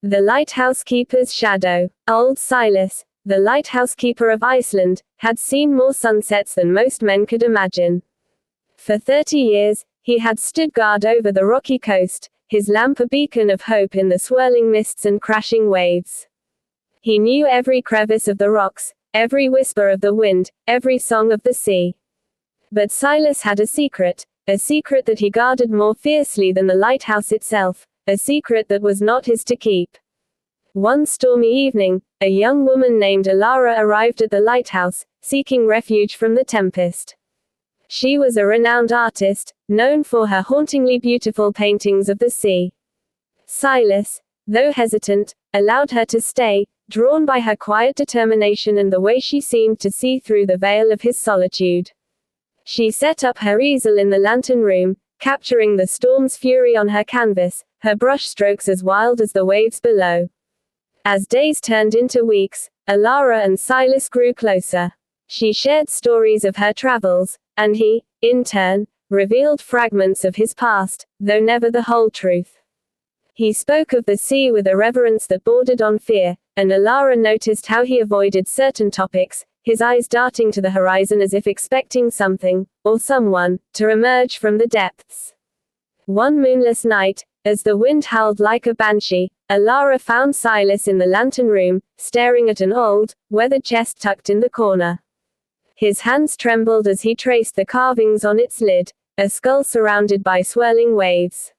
The lighthouse keeper's shadow. Old Silas, the lighthouse keeper of Iceland, had seen more sunsets than most men could imagine. For 30 years, he had stood guard over the rocky coast, his lamp a beacon of hope in the swirling mists and crashing waves. He knew every crevice of the rocks, every whisper of the wind, every song of the sea. But Silas had a secret that he guarded more fiercely than the lighthouse itself, a secret that was not his to keep. One stormy evening, a young woman named Alara arrived at the lighthouse, seeking refuge from the tempest. She was a renowned artist, known for her hauntingly beautiful paintings of the sea. Silas, though hesitant, allowed her to stay, drawn by her quiet determination and the way she seemed to see through the veil of his solitude. She set up her easel in the lantern room, capturing the storm's fury on her canvas, her brush strokes as wild as the waves below. As days turned into weeks, Alara and Silas grew closer. She shared stories of her travels, and he, in turn, revealed fragments of his past, though never the whole truth. He spoke of the sea with a reverence that bordered on fear, and Alara noticed how he avoided certain topics, his eyes darting to the horizon as if expecting something, or someone, to emerge from the depths. One moonless night, as the wind howled like a banshee, Alara found Silas in the lantern room, staring at an old, weathered chest tucked in the corner. His hands trembled as he traced the carvings on its lid, a skull surrounded by swirling waves.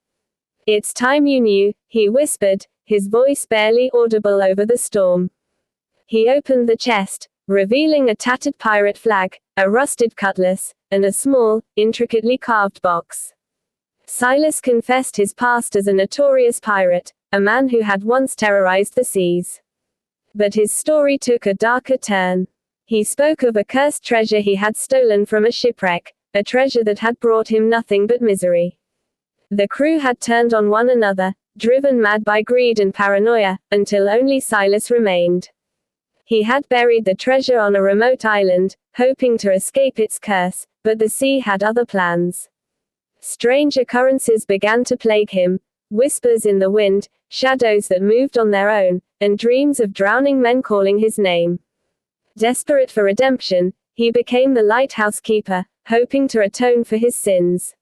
"It's time you knew," he whispered, his voice barely audible over the storm. He opened the chest, revealing a tattered pirate flag, a rusted cutlass, and a small, intricately carved box. Silas confessed his past as a notorious pirate, a man who had once terrorized the seas. But his story took a darker turn. He spoke of a cursed treasure he had stolen from a shipwreck, a treasure that had brought him nothing but misery. The crew had turned on one another, driven mad by greed and paranoia, until only Silas remained. He had buried the treasure on a remote island, hoping to escape its curse, but the sea had other plans. Strange occurrences began to plague him, whispers in the wind, shadows that moved on their own, and dreams of drowning men calling his name. Desperate for redemption, he became the lighthouse keeper, hoping to atone for his sins.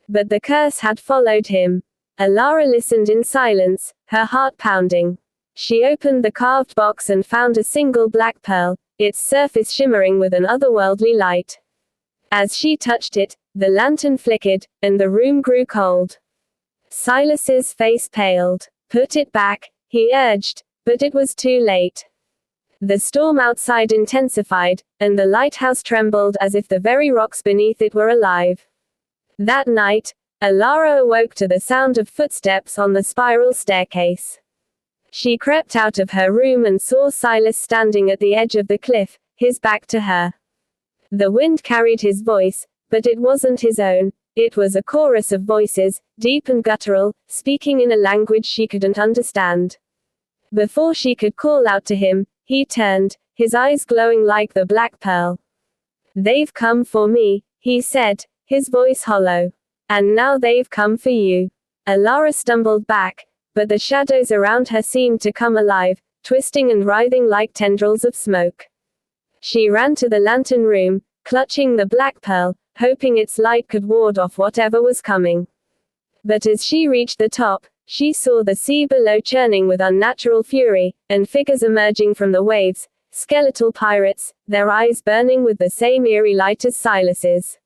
But the curse had followed him. Alara listened in silence, her heart pounding. She opened the carved box and found a single black pearl, its surface shimmering with an otherworldly light. As she touched it, the lantern flickered, and the room grew cold. Silas's face paled. "Put it back," he urged, but it was too late. The storm outside intensified, and the lighthouse trembled as if the very rocks beneath it were alive. That night, Alara awoke to the sound of footsteps on the spiral staircase. She crept out of her room and saw Silas standing at the edge of the cliff, his back to her. The wind carried his voice, but it wasn't his own. It was a chorus of voices, deep and guttural, speaking in a language she couldn't understand. Before she could call out to him, he turned, his eyes glowing like the black pearl. "They've come for me," he said, his voice hollow. "And now they've come for you." Alara stumbled back, but the shadows around her seemed to come alive, twisting and writhing like tendrils of smoke. She ran to the lantern room, clutching the black pearl, hoping its light could ward off whatever was coming. But as she reached the top, she saw the sea below churning with unnatural fury, and figures emerging from the waves, skeletal pirates, their eyes burning with the same eerie light as Silas's.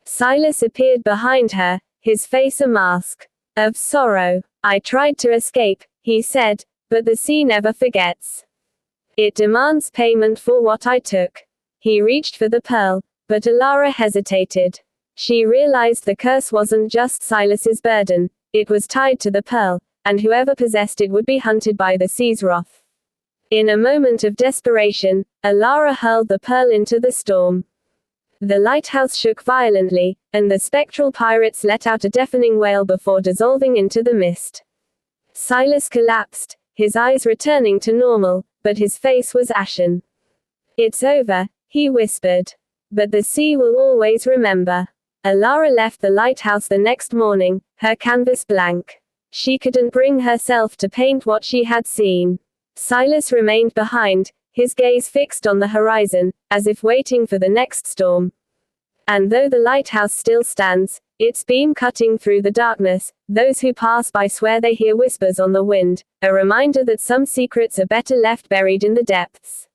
Silas appeared behind her, his face a mask of sorrow. "I tried to escape," he said, "but the sea never forgets. It demands payment for what I took." He reached for the pearl, but Alara hesitated. She realized the curse wasn't just Silas's burden, it was tied to the pearl, and whoever possessed it would be hunted by the sea's wrath. In a moment of desperation, Alara hurled the pearl into the storm. The lighthouse shook violently, and the spectral pirates let out a deafening wail before dissolving into the mist. Silas collapsed, his eyes returning to normal, but his face was ashen. "It's over," he whispered. "But the sea will always remember." Alara left the lighthouse the next morning, her canvas blank. She couldn't bring herself to paint what she had seen. Silas remained behind, his gaze fixed on the horizon, as if waiting for the next storm. And though the lighthouse still stands, its beam cutting through the darkness, those who pass by swear they hear whispers on the wind, a reminder that some secrets are better left buried in the depths.